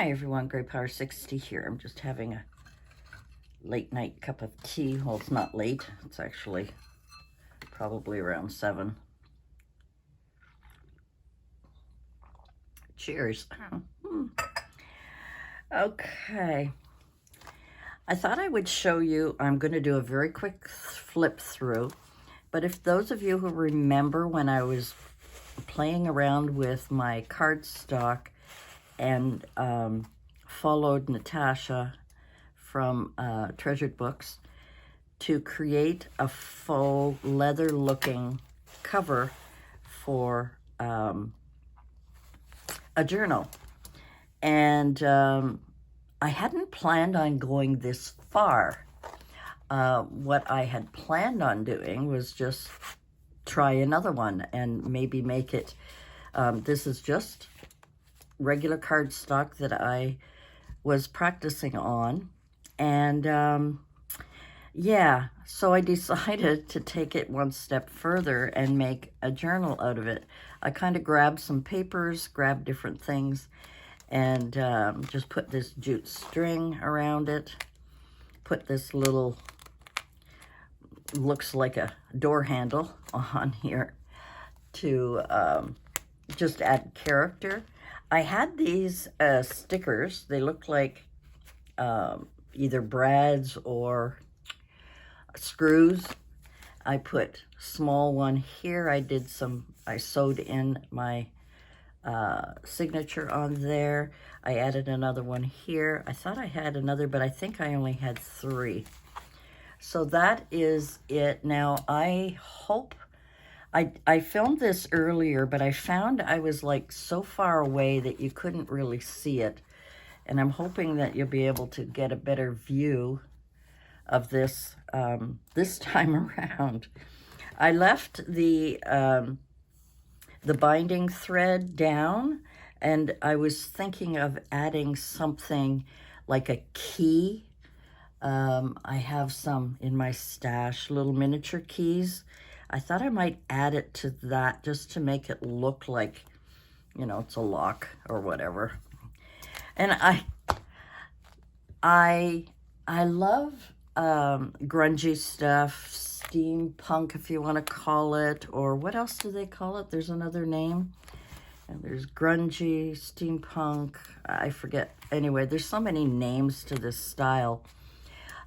Hi everyone, Grey Power 60 here. I'm just having a late night cup of tea. Well, it's not late. It's actually probably around 7. Cheers. Okay. I thought I would show you, I'm going to do a very quick flip through, but if those of you who remember when I was playing around with my cardstock and followed Natasha from Treasured Books to create a faux leather-looking cover for a journal. And I hadn't planned on going this far. What I had planned on doing was just try another one and maybe make it, this is just regular cardstock that I was practicing on. And yeah, so I decided to take it one step further and make a journal out of it. I kind of grabbed some papers, grabbed different things, and just put this jute string around it. Put this little, looks like a door handle on here to just add character. I had these stickers. They look like either brads or screws. I put small one here. I sewed in my signature on there. I added another one here. I thought I had another, but I think I only had 3. So that is it. Now, I hope, I filmed this earlier, but I found I was like so far away that you couldn't really see it. And I'm hoping that you'll be able to get a better view of this this time around. I left the binding thread down, and I was thinking of adding something like a key. I have some in my stash, little miniature keys. I thought I might add it to that just to make it look like, you know, it's a lock or whatever. And I love grungy stuff, steampunk if you want to call it, or what else do they call it? There's another name. And there's grungy, steampunk, I forget. Anyway, there's so many names to this style.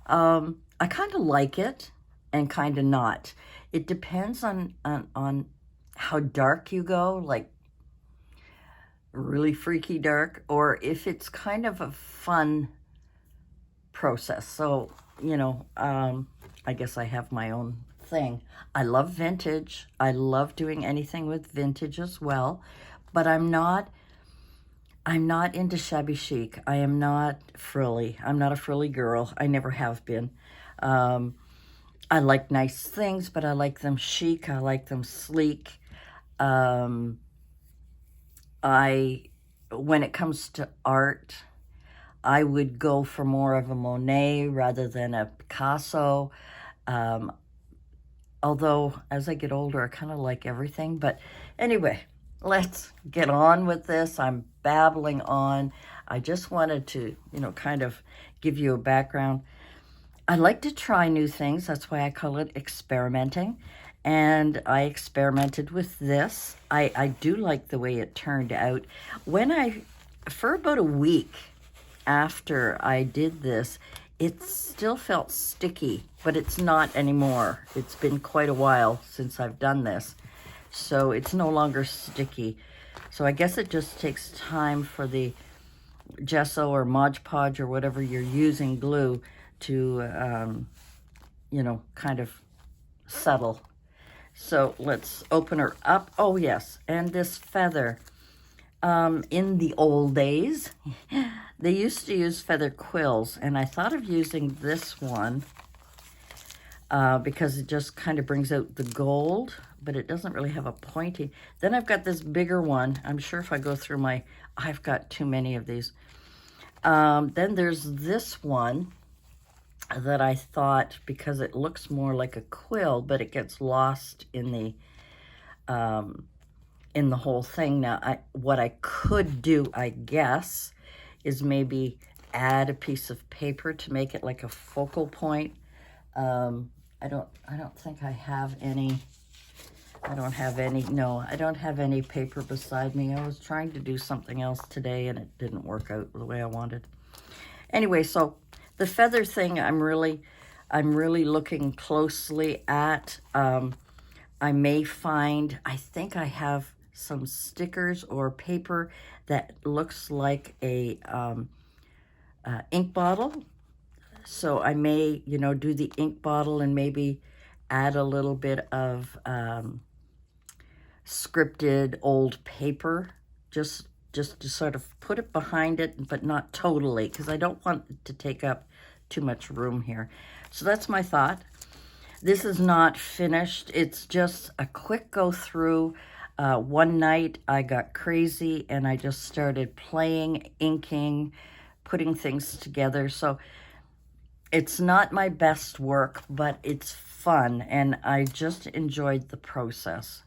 I kind of like it and kind of not. It depends on how dark you go, like really freaky dark, or if it's kind of a fun process. So, you know, I guess I have my own thing. I love vintage. I love doing anything with vintage as well, but I'm not into shabby chic. I am not frilly. I'm not a frilly girl. I never have been. I like nice things, but I like them chic. I like them sleek. When it comes to art, I would go for more of a Monet rather than a Picasso. Although, as I get older, I kind of like everything. But anyway, let's get on with this. I'm babbling on. I just wanted to, you know, kind of give you a background. I like to try new things. That's why I call it experimenting. And I experimented with this. I do like the way it turned out. For about a week after I did this, it still felt sticky, but it's not anymore. It's been quite a while since I've done this, so it's no longer sticky. So I guess it just takes time for the gesso or Mod Podge or whatever you're using glue to, you know, kind of settle. So let's open her up. Oh yes, and this feather. In the old days, they used to use feather quills, and I thought of using this one because it just kind of brings out the gold, but it doesn't really have a pointy. Then I've got this bigger one. I'm sure if I go through I've got too many of these. Then there's this one that I thought, because it looks more like a quill, but it gets lost in the whole thing. Now, what I could do, I guess, is maybe add a piece of paper to make it like a focal point. I don't think I have any. I don't have any paper beside me. I was trying to do something else today and it didn't work out the way I wanted. Anyway, so the feather thing I'm really looking closely at. I may find, I think I have some stickers or paper that looks like a ink bottle. So I may, do the ink bottle and maybe add a little bit of scripted old paper, just to sort of put it behind it, but not totally, because I don't want it to take up too much room here. So that's my thought. This is not finished. It's just a quick go through. One night I got crazy and I just started playing, inking, putting things together. So it's not my best work, but it's fun and I just enjoyed the process.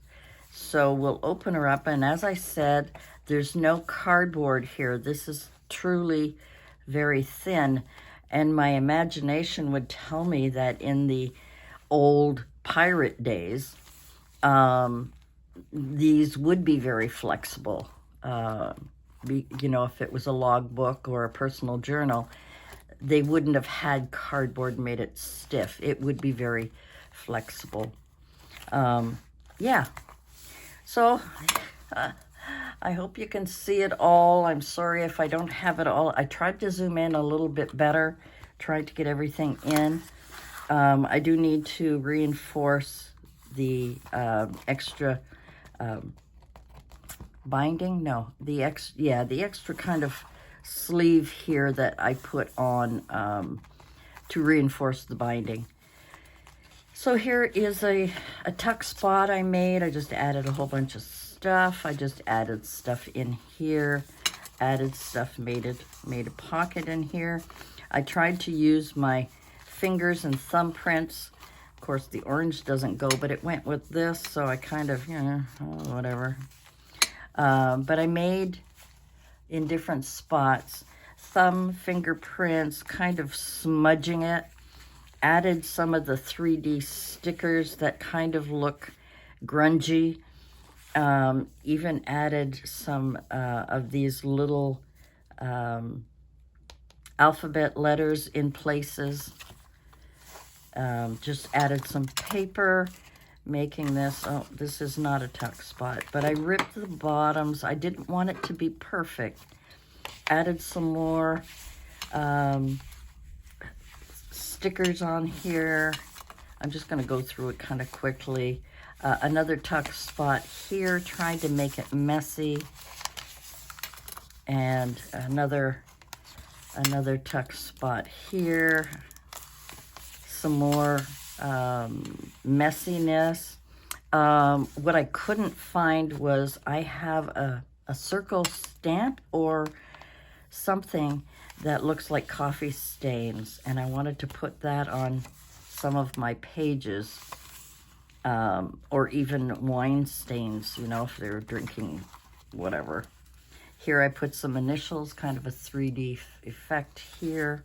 So we'll open her up, and as I said, there's no cardboard here. This is truly very thin, and my imagination would tell me that in the old pirate days, these would be very flexible. If it was a logbook or a personal journal, they wouldn't have had cardboard made it stiff. It would be very flexible. Yeah. So, I hope you can see it all. I'm sorry if I don't have it all. I tried to zoom in a little bit better, tried to get everything in. I do need to reinforce the extra binding. No, the extra kind of sleeve here that I put on to reinforce the binding. So here is a tuck spot I made. I just added a whole bunch of stuff. I just added stuff in here, added stuff, made a pocket in here. I tried to use my fingers and thumbprints. Of course, the orange doesn't go, but it went with this, so I kind of, whatever. But I made in different spots, thumb, fingerprints, kind of smudging it. Added some of the 3D stickers that kind of look grungy. Even added some of these little alphabet letters in places. Just added some paper, making this, this is not a tuck spot, but I ripped the bottoms. I didn't want it to be perfect. Added some more stickers on here. I'm just going to go through it kind of quickly. Another tuck spot here, trying to make it messy. And another tuck spot here. Some more messiness. What I couldn't find was I have a circle stamp or something that looks like coffee stains, and I wanted to put that on some of my pages, or even wine stains, if they were drinking whatever. Here I put some initials, kind of a 3D effect here.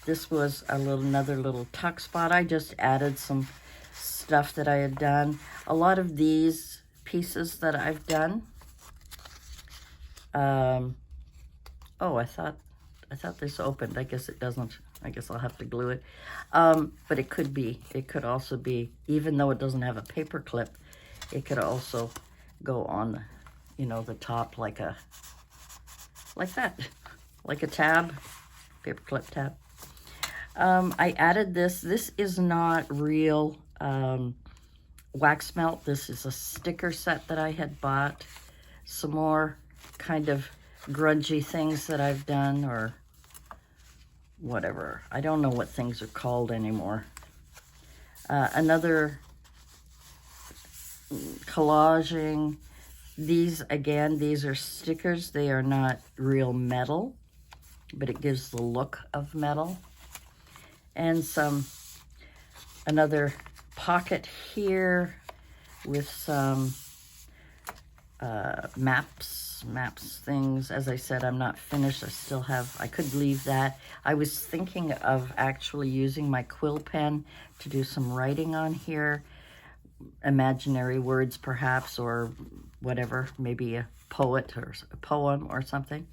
This was another little tuck spot. I just added some stuff that I had done. A lot of these pieces that I've done. I thought this opened. I guess it doesn't. I guess I'll have to glue it. But it could be. It could also be, even though it doesn't have a paper clip, it could also go on, the top like that. Like a tab, paper clip tab. I added this. This is not real wax melt. This is a sticker set that I had bought. Some more kind of grungy things that I've done, or whatever. I don't know what things are called anymore. Another collaging. These are stickers. They are not real metal, but it gives the look of metal. And another pocket here with some maps maps things. As I said, I'm not finished. I could leave that. I was thinking of actually using my quill pen to do some writing on here. Imaginary words perhaps, or whatever, maybe a poet or a poem or something.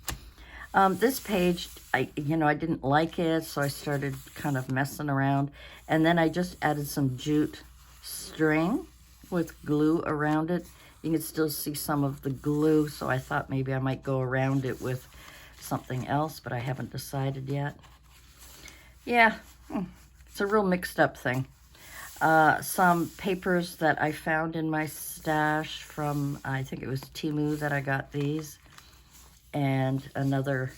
This page, I didn't like it, so I started kind of messing around, and then I just added some jute string with glue around it. You can still see some of the glue, so I thought maybe I might go around it with something else, but I haven't decided yet. Yeah, it's a real mixed up thing. Some papers that I found in my stash from, I think it was Temu that I got these. And another,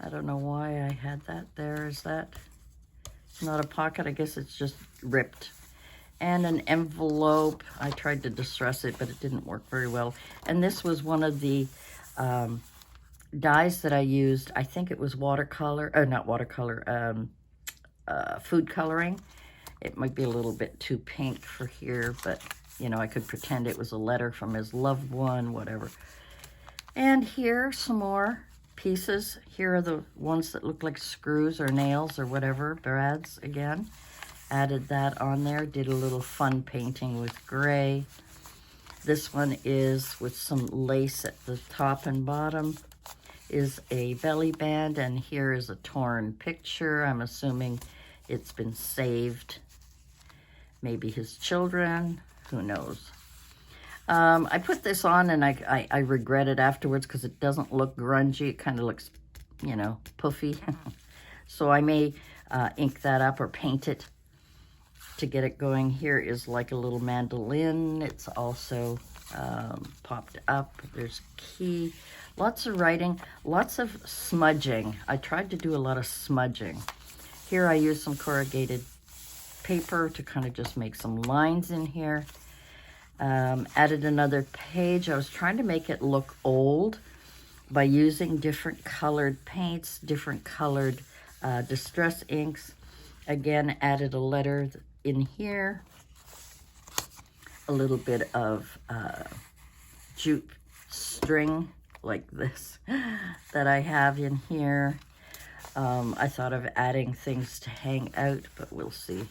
I don't know why I had that there. Is that not a pocket? I guess it's just ripped. And an envelope. I tried to distress it, but it didn't work very well. And this was one of the dyes that I used. I think it was watercolor, not watercolor, food coloring. It might be a little bit too pink for here, but, I could pretend it was a letter from his loved one, whatever. And here, some more pieces. Here are the ones that look like screws or nails or whatever, brads again. Added that on there, did a little fun painting with gray. This one is with some lace at the top and bottom, is a belly band, and here is a torn picture. I'm assuming it's been saved. Maybe his children, who knows. I put this on and I regret it afterwards because it doesn't look grungy. It kind of looks, puffy. So I may ink that up or paint it to get it going. Here is like a little mandolin. It's also popped up. There's key. Lots of writing, lots of smudging. I tried to do a lot of smudging. Here I used some corrugated paper to kind of just make some lines in here. Added another page. I was trying to make it look old by using different colored paints, different colored distress inks. Again, added a letter in here. A little bit of jute string like this that I have in here. I thought of adding things to hang out, but we'll see.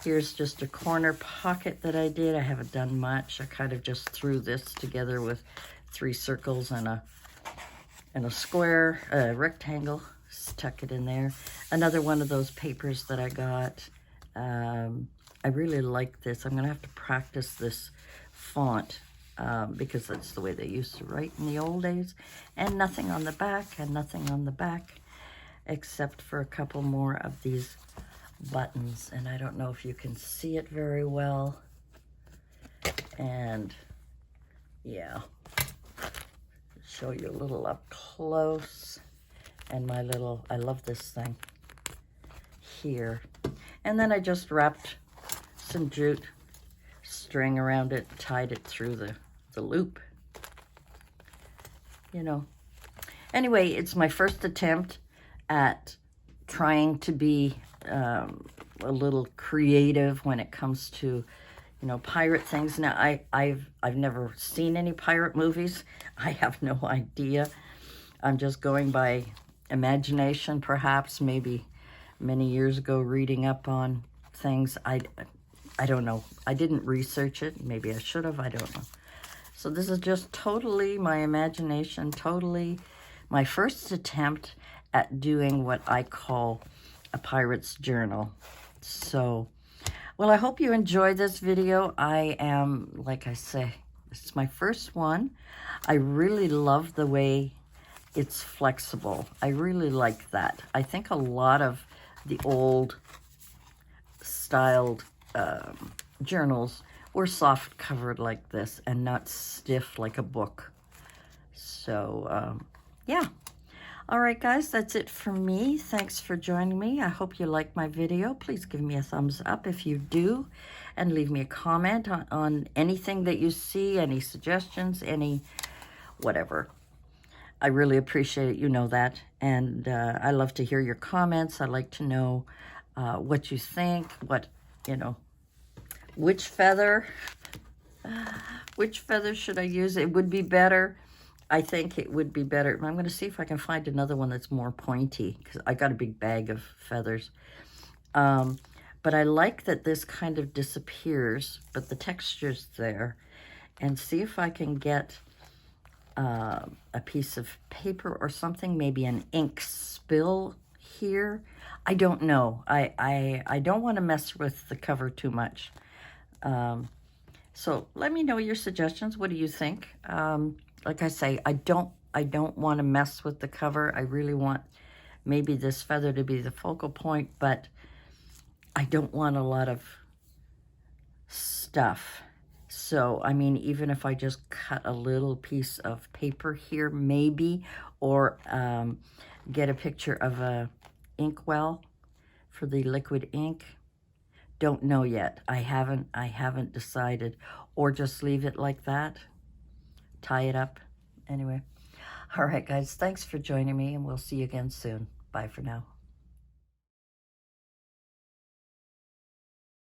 Here's just a corner pocket that I did. I haven't done much. I kind of just threw this together with 3 circles and a square, a rectangle. Stuck it in there. Another one of those papers that I got. I really like this. I'm going to have to practice this font because that's the way they used to write in the old days. And nothing on the back, and nothing on the back, except for a couple more of these buttons, and I don't know if you can see it very well. And yeah, show you a little up close. And my little, I love this thing here. And then I just wrapped some jute string around it, tied it through the loop. Anyway, it's my first attempt at trying to be a little creative when it comes to, pirate things. Now, I've never seen any pirate movies. I have no idea. I'm just going by imagination, perhaps, maybe many years ago, reading up on things. I don't know. I didn't research it. Maybe I should have. I don't know. So this is just totally my imagination, totally my first attempt at doing what I call a pirate's journal. So, well, I hope you enjoyed this video. I am, like I say, it's my first one. I really love the way it's flexible. I really like that. I think a lot of the old styled journals were soft covered like this and not stiff like a book. So, yeah. All right, guys, that's it for me. Thanks for joining me. I hope you liked my video. Please give me a thumbs up if you do, and leave me a comment on anything that you see, any suggestions, any whatever. I really appreciate it. You know that. And I love to hear your comments. I like to know what you think, which feather should I use? It would be better I think it would be better. I'm going to see if I can find another one that's more pointy, because I got a big bag of feathers. But I like that this kind of disappears, but the texture's there. And see if I can get a piece of paper or something, maybe an ink spill here. I don't know. I don't want to mess with the cover too much. So let me know your suggestions. What do you think? Like I say, I don't want to mess with the cover. I really want maybe this feather to be the focal point, but I don't want a lot of stuff. So, I mean, even if I just cut a little piece of paper here, maybe, or get a picture of a inkwell for the liquid ink. Don't know yet. I haven't decided. Or just leave it like that. Tie it up. Anyway. All right, guys. Thanks for joining me, and we'll see you again soon. Bye for now.